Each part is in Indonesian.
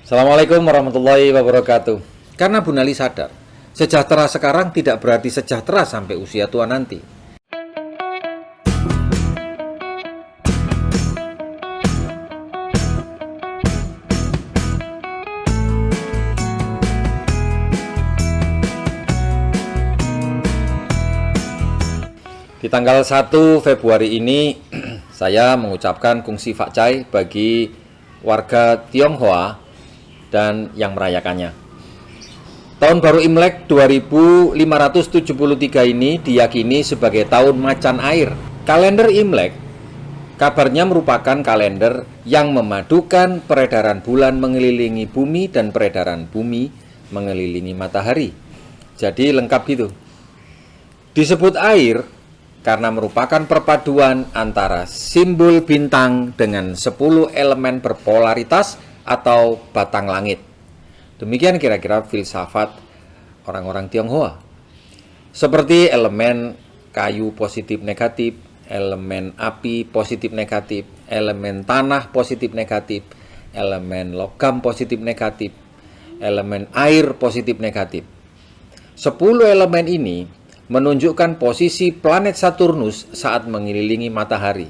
Assalamualaikum warahmatullahi wabarakatuh. Karena Bu Nali sadar, sejahtera sekarang tidak berarti sejahtera sampai usia tua nanti. Di tanggal 1 Februari ini, saya mengucapkan Kungsi Fakcai bagi warga Tionghoa dan yang merayakannya. Tahun baru Imlek 2573 ini diyakini sebagai tahun macan air. Kalender Imlek kabarnya merupakan kalender yang memadukan peredaran bulan mengelilingi bumi dan peredaran bumi mengelilingi matahari. Jadi lengkap gitu. Disebut air karena merupakan perpaduan antara simbol bintang dengan 10 elemen berpolaritas atau batang langit. Demikian kira-kira filsafat orang-orang Tionghoa. Seperti elemen kayu positif negatif, elemen api positif negatif, elemen tanah positif negatif, elemen logam positif negatif, elemen air positif negatif. 10 elemen ini menunjukkan posisi planet Saturnus saat mengelilingi matahari.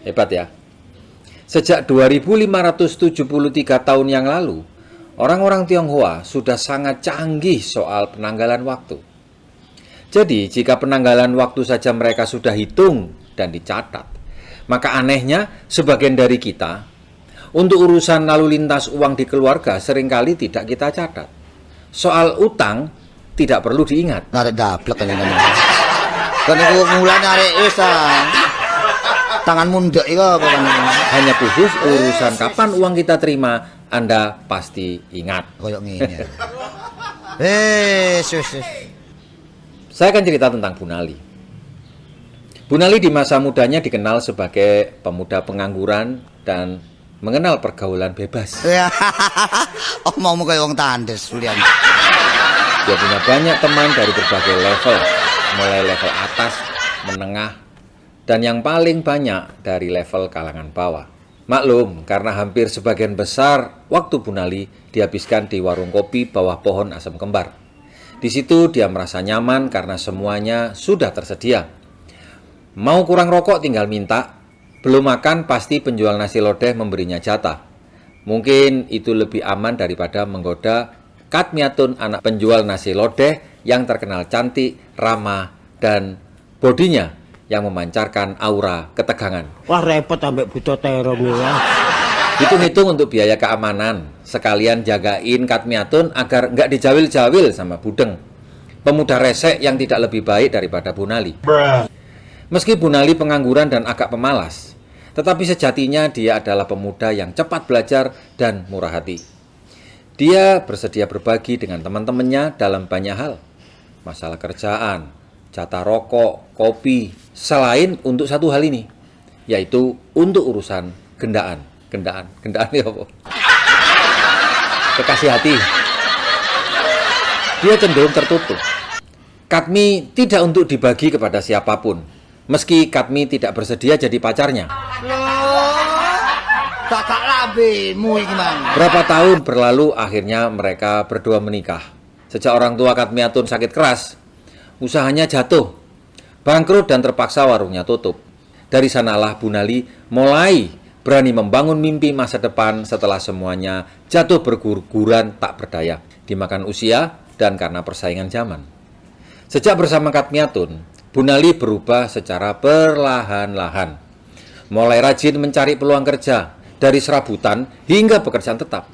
Hebat ya. Sejak 2573 tahun yang lalu, orang-orang Tionghoa sudah sangat canggih soal penanggalan waktu. Jadi, jika penanggalan waktu saja mereka sudah hitung dan dicatat, maka anehnya sebagian dari kita, untuk urusan lalu lintas uang di keluarga seringkali tidak kita catat. Soal utang tidak perlu diingat. Narik daplek kan namanya. Kan itu mulai narik tangan mundek itu apa kan? Hanya khusus urusan kapan uang kita terima, Anda pasti ingat. Koyok ngene. Sus. Saya akan cerita tentang Bu Nali. Bu Nali di masa mudanya dikenal sebagai pemuda pengangguran dan mengenal pergaulan bebas. Mau kayak wong tandes kuliah. Dia punya banyak teman dari berbagai level, mulai level atas, menengah, dan yang paling banyak dari level kalangan bawah. Maklum, karena hampir sebagian besar waktu Bu Nali dihabiskan di warung kopi bawah pohon asam kembar. Di situ dia merasa nyaman karena semuanya sudah tersedia. Mau kurang rokok tinggal minta, belum makan pasti penjual nasi lodeh memberinya jatah. Mungkin itu lebih aman daripada menggoda Katmiatun, anak penjual nasi lodeh yang terkenal cantik, ramah, dan bodinya yang memancarkan aura ketegangan. Wah repot ambek butuh terong ya. Hitung-hitung untuk biaya keamanan, sekalian jagain Katmiatun agar nggak dijawil-jawil sama Budeng, pemuda resek yang tidak lebih baik daripada Bu Nali. Meski Bu Nali pengangguran dan agak pemalas, tetapi sejatinya dia adalah pemuda yang cepat belajar dan murah hati. Dia bersedia berbagi dengan teman-temannya dalam banyak hal. Masalah kerjaan, jatah rokok, kopi, selain untuk satu hal ini, yaitu untuk urusan gendaan ya apa? Kekasih hati. Dia cenderung tertutup. Katmi tidak untuk dibagi kepada siapapun, meski Katmi tidak bersedia jadi pacarnya. Kakak labemu gimana? Berapa tahun berlalu akhirnya mereka berdua menikah. Sejak orang tua Katmiatun sakit keras, usahanya jatuh, bangkrut dan terpaksa warungnya tutup. Dari sanalah Bu Nali mulai berani membangun mimpi masa depan setelah semuanya jatuh berguguran tak berdaya, dimakan usia dan karena persaingan zaman. Sejak bersama Katmiatun, Bu Nali berubah secara perlahan-lahan. Mulai rajin mencari peluang kerja, dari serabutan hingga pekerjaan tetap.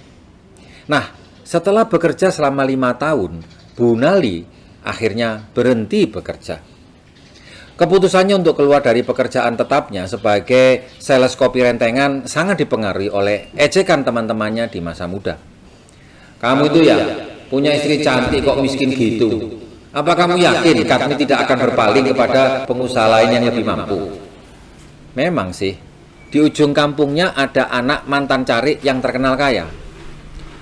Nah, setelah bekerja selama 5 tahun, Bu Nali akhirnya berhenti bekerja. Keputusannya untuk keluar dari pekerjaan tetapnya sebagai sales kopi rentengan sangat dipengaruhi oleh ejekan teman-temannya di masa muda. Kamu itu ya, punya istri cantik kok miskin gitu. Apa kamu yakin Katmi tidak akan berpaling kepada pengusaha lain yang lebih mampu? Memang sih, di ujung kampungnya ada anak mantan cari yang terkenal kaya.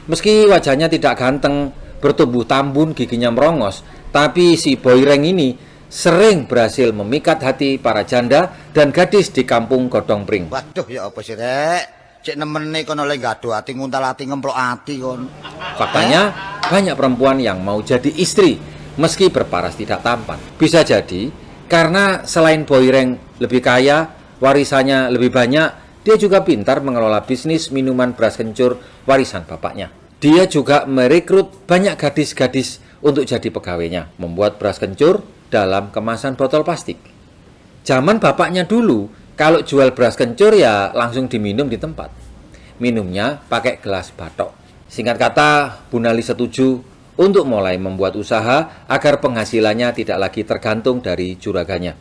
Meski wajahnya tidak ganteng, bertubuh tambun, giginya merongos, tapi si Boyreng ini sering berhasil memikat hati para janda dan gadis di kampung Godong Pring. Waduh ya apa sih rek? Cek nemene kono le gado ati nguntal ati ngemplok ati kon. Faktanya, banyak perempuan yang mau jadi istri meski berparas tidak tampan. Bisa jadi karena selain Boyreng lebih kaya, warisannya lebih banyak, dia juga pintar mengelola bisnis minuman beras kencur warisan bapaknya. Dia juga merekrut banyak gadis-gadis untuk jadi pegawainya, membuat beras kencur dalam kemasan botol plastik. Zaman bapaknya dulu, kalau jual beras kencur ya langsung diminum di tempat. Minumnya pakai gelas batok. Singkat kata, Bu Nali setuju untuk mulai membuat usaha agar penghasilannya tidak lagi tergantung dari juraganya.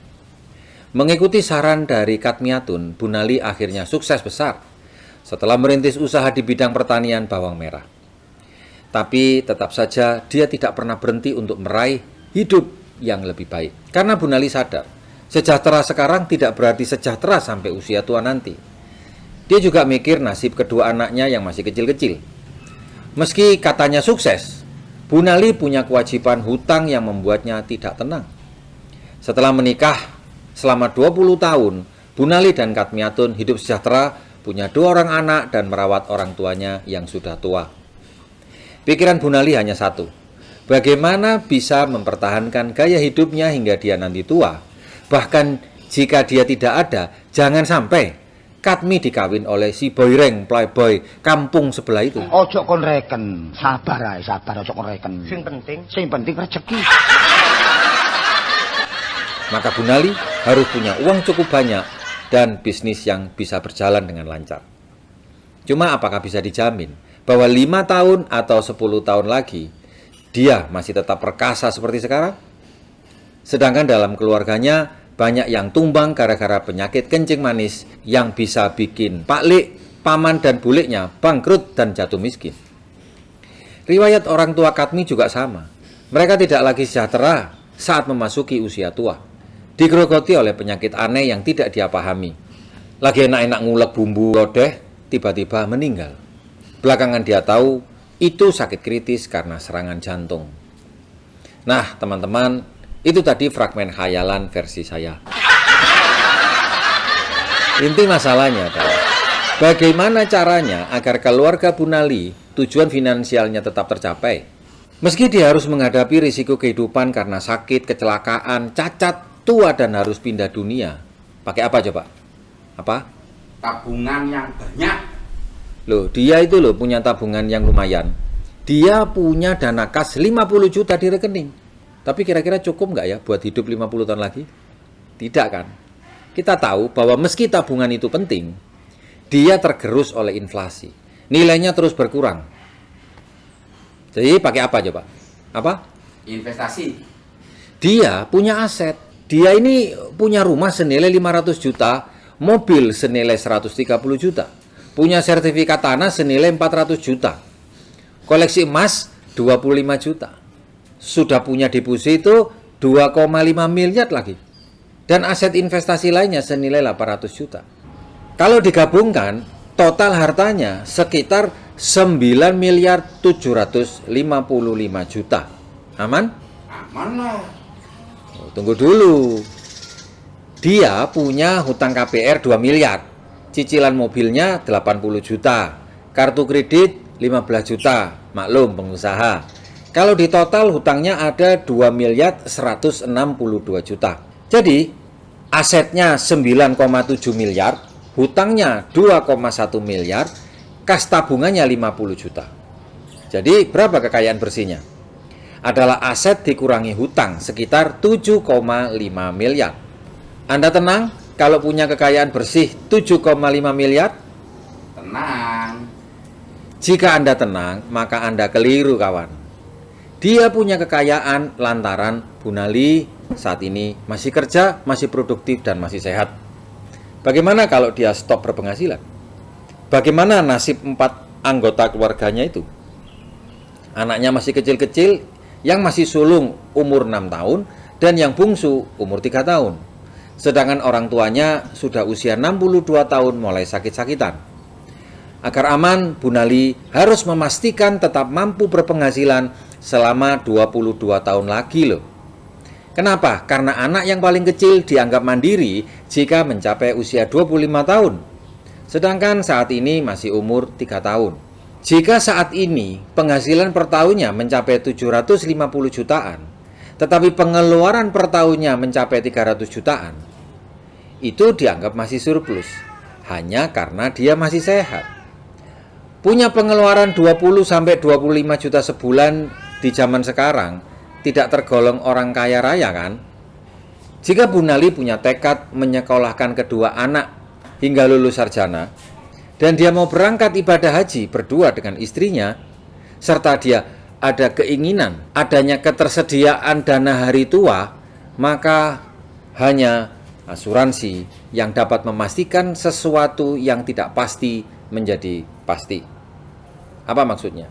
Mengikuti saran dari Katmiatun, Bu Nali akhirnya sukses besar setelah merintis usaha di bidang pertanian bawang merah. Tapi tetap saja dia tidak pernah berhenti untuk meraih hidup yang lebih baik. Karena Bu Nali sadar, sejahtera sekarang tidak berarti sejahtera sampai usia tua nanti. Dia juga mikir nasib kedua anaknya yang masih kecil-kecil. Meski katanya sukses, Bu Nali punya kewajiban hutang yang membuatnya tidak tenang. Setelah menikah selama 20 tahun, Bu Nali dan Katmiatun hidup sejahtera, punya 2 orang anak dan merawat orang tuanya yang sudah tua. Pikiran Bu Nali hanya satu, bagaimana bisa mempertahankan gaya hidupnya hingga dia nanti tua. Bahkan jika dia tidak ada, jangan sampai Katmi dikawin oleh si Boyreng playboy kampung sebelah itu. Ojo kon reken, sabar ae, sabar ojo kon reken. Sing penting rezeki. Maka Bu Nali harus punya uang cukup banyak dan bisnis yang bisa berjalan dengan lancar. Cuma apakah bisa dijamin bahwa 5 tahun atau 10 tahun lagi dia masih tetap perkasa seperti sekarang? Sedangkan dalam keluarganya banyak yang tumbang gara-gara penyakit kencing manis yang bisa bikin Pak Lik, paman dan buliknya bangkrut dan jatuh miskin. Riwayat orang tua Katmi juga sama. Mereka tidak lagi sejahtera saat memasuki usia tua. Digerogoti oleh penyakit aneh yang tidak dia pahami. Lagi enak-enak ngulek bumbu lodeh, tiba-tiba meninggal. Belakangan dia tahu itu sakit kritis karena serangan jantung. Nah, teman-teman, itu tadi fragmen khayalan versi saya. Inti masalahnya adalah bagaimana caranya agar keluarga Bu Nali tujuan finansialnya tetap tercapai. Meski dia harus menghadapi risiko kehidupan karena sakit, kecelakaan, cacat, tua dan harus pindah dunia. Pakai apa coba? Apa? Tabungan yang banyak. Loh, dia itu loh punya tabungan yang lumayan. Dia punya dana kas 50 juta di rekening. Tapi kira-kira cukup nggak ya buat hidup 50 tahun lagi? Tidak kan? Kita tahu bahwa meski tabungan itu penting, dia tergerus oleh inflasi. Nilainya terus berkurang. Jadi pakai apa coba? Apa? Investasi. Dia punya aset. Dia ini punya rumah senilai 500 juta, mobil senilai 130 juta. Punya sertifikat tanah senilai 400 juta. Koleksi emas 25 juta. Sudah punya deposito 2,5 miliar lagi. Dan aset investasi lainnya senilai 800 juta. Kalau digabungkan, total hartanya sekitar 9 miliar 755 juta. Aman? Aman lah. Oh, tunggu dulu. Dia punya hutang KPR 2 miliar. Cicilan mobilnya 80 juta, kartu kredit 15 juta, maklum pengusaha. Kalau di total hutangnya ada 2 miliar 162 juta. Jadi asetnya 9,7 miliar, hutangnya 2,1 miliar, kas tabungannya 50 juta. Jadi berapa kekayaan bersihnya? Adalah aset dikurangi hutang sekitar 7,5 miliar. Anda tenang? Kalau punya kekayaan bersih 7,5 miliar? Tenang. Jika Anda tenang, maka Anda keliru kawan. Dia punya kekayaan lantaran Bu Nali saat ini masih kerja, masih produktif dan masih sehat. Bagaimana kalau dia stop berpenghasilan? Bagaimana nasib 4 anggota keluarganya itu? Anaknya masih kecil-kecil, yang masih sulung umur 6 tahun, dan yang bungsu umur 3 tahun. Sedangkan orang tuanya sudah usia 62 tahun mulai sakit-sakitan. Agar aman, Bu Nali harus memastikan tetap mampu berpenghasilan selama 22 tahun lagi loh. Kenapa? Karena anak yang paling kecil dianggap mandiri jika mencapai usia 25 tahun. sedangkan saat ini masih umur 3 tahun. Jika saat ini penghasilan per tahunnya mencapai 750 jutaan, tetapi pengeluaran per tahunnya mencapai 300 jutaan, itu dianggap masih surplus, hanya karena dia masih sehat. Punya pengeluaran 20-25 juta sebulan di zaman sekarang tidak tergolong orang kaya raya kan? Jika Bu Nali punya tekad menyekolahkan kedua anak hingga lulus sarjana, dan dia mau berangkat ibadah haji berdua dengan istrinya, serta dia ada keinginan adanya ketersediaan dana hari tua, maka hanya asuransi yang dapat memastikan sesuatu yang tidak pasti menjadi pasti. Apa maksudnya?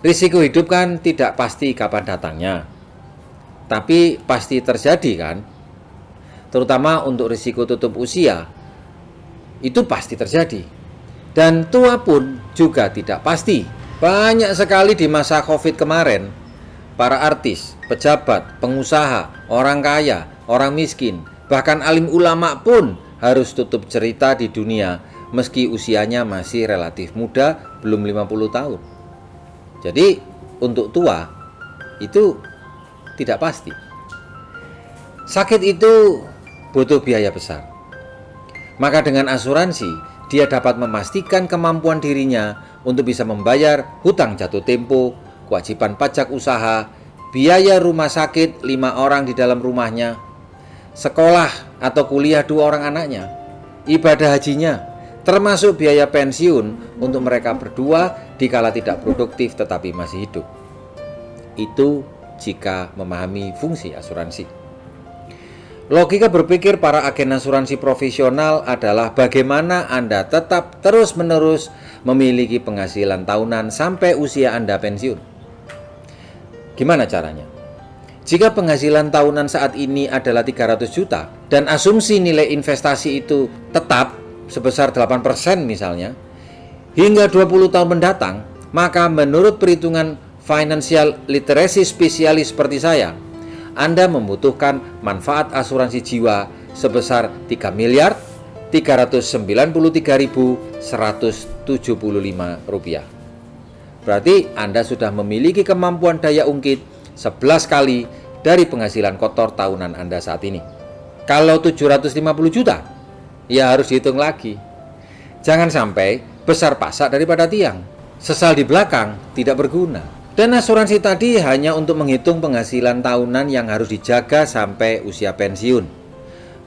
Risiko hidup kan tidak pasti kapan datangnya, tapi pasti terjadi kan? Terutama untuk risiko tutup usia, itu pasti terjadi. Dan tua pun juga tidak pasti. Banyak sekali di masa COVID kemarin, para artis, pejabat, pengusaha, orang kaya, orang miskin, bahkan alim ulama pun harus tutup cerita di dunia meski usianya masih relatif muda, belum 50 tahun. Jadi untuk tua itu tidak pasti. Sakit itu butuh biaya besar. Maka dengan asuransi, dia dapat memastikan kemampuan dirinya untuk bisa membayar hutang jatuh tempo, kewajiban pajak usaha, biaya rumah sakit 5 orang di dalam rumahnya, sekolah atau kuliah 2 orang anaknya, ibadah hajinya, termasuk biaya pensiun untuk mereka berdua dikala tidak produktif tetapi masih hidup. Itu jika memahami fungsi asuransi. Logika berpikir para agen asuransi profesional adalah bagaimana Anda tetap terus-menerus memiliki penghasilan tahunan sampai usia Anda pensiun. Gimana caranya? Jika penghasilan tahunan saat ini adalah 300 juta dan asumsi nilai investasi itu tetap sebesar 8% misalnya, hingga 20 tahun mendatang, maka menurut perhitungan financial literacy spesialis seperti saya, Anda membutuhkan manfaat asuransi jiwa sebesar 3.393.175 rupiah. Berarti Anda sudah memiliki kemampuan daya ungkit 11 kali dari penghasilan kotor tahunan Anda saat ini. Kalau 750 juta, ya harus dihitung lagi. Jangan sampai besar pasak daripada tiang. Sesal di belakang tidak berguna. Dan asuransi tadi hanya untuk menghitung penghasilan tahunan yang harus dijaga sampai usia pensiun.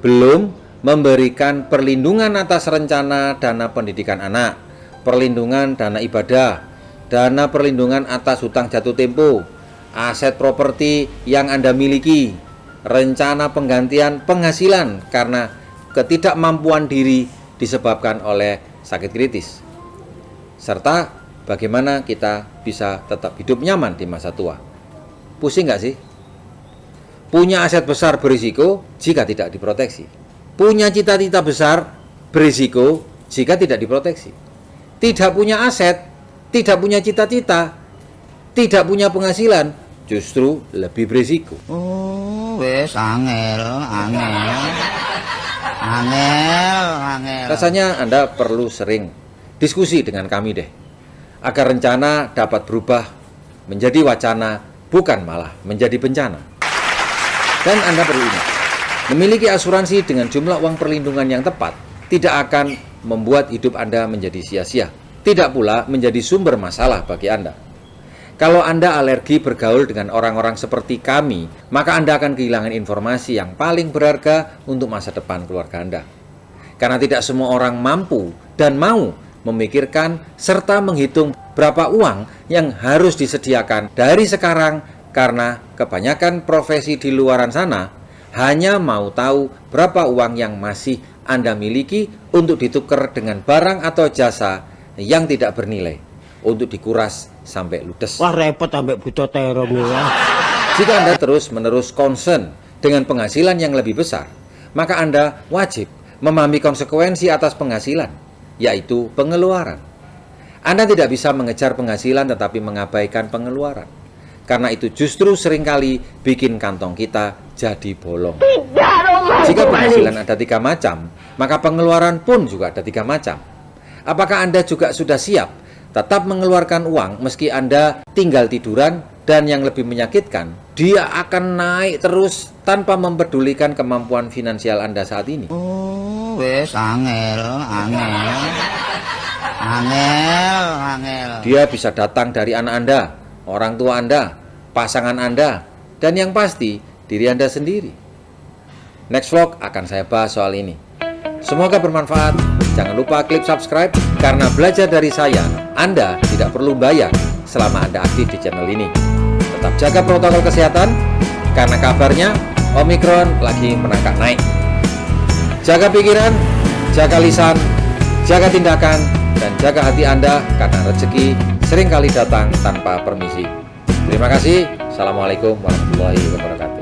Belum memberikan perlindungan atas rencana dana pendidikan anak, perlindungan dana ibadah, dana perlindungan atas hutang jatuh tempo, aset properti yang Anda miliki, rencana penggantian penghasilan karena ketidakmampuan diri disebabkan oleh sakit kritis, serta bagaimana kita bisa tetap hidup nyaman di masa tua. Pusing nggak sih? Punya aset besar berisiko jika tidak diproteksi. Punya cita-cita besar berisiko jika tidak diproteksi. Tidak punya aset, tidak punya cita-cita, tidak punya penghasilan, justru lebih berisiko. Oh, wes angel. Rasanya Anda perlu sering diskusi dengan kami deh, agar rencana dapat berubah menjadi wacana, bukan malah menjadi bencana. Dan Anda perlu ingat, memiliki asuransi dengan jumlah uang perlindungan yang tepat tidak akan membuat hidup Anda menjadi sia-sia, tidak pula menjadi sumber masalah bagi Anda. Kalau Anda alergi bergaul dengan orang-orang seperti kami, maka Anda akan kehilangan informasi yang paling berharga untuk masa depan keluarga Anda. Karena tidak semua orang mampu dan mau memikirkan serta menghitung berapa uang yang harus disediakan dari sekarang, karena kebanyakan profesi di luaran sana hanya mau tahu berapa uang yang masih Anda miliki untuk ditukar dengan barang atau jasa yang tidak bernilai untuk dikuras sampai ludes. Wah repot sampai buta terong ya. Jika Anda terus-menerus concern dengan penghasilan yang lebih besar, maka Anda wajib memahami konsekuensi atas penghasilan, yaitu pengeluaran. Anda tidak bisa mengejar penghasilan tetapi mengabaikan pengeluaran. Karena itu justru seringkali bikin kantong kita jadi bolong. Jika penghasilan ada 3 macam, maka pengeluaran pun juga ada 3 macam. Apakah Anda juga sudah siap tetap mengeluarkan uang meski Anda tinggal tiduran, dan yang lebih menyakitkan, dia akan naik terus tanpa mempedulikan kemampuan finansial Anda saat ini? Oh, wes angel. Dia bisa datang dari anak Anda, orang tua Anda, pasangan Anda, dan yang pasti diri Anda sendiri. Next vlog akan saya bahas soal ini. Semoga bermanfaat. Jangan lupa klik subscribe, karena belajar dari saya, Anda tidak perlu bayar selama Anda aktif di channel ini. Tetap jaga protokol kesehatan, karena kabarnya Omikron lagi merangkak naik. Jaga pikiran, jaga lisan, jaga tindakan, dan jaga hati Anda, karena rezeki seringkali datang tanpa permisi. Terima kasih. Assalamualaikum warahmatullahi wabarakatuh.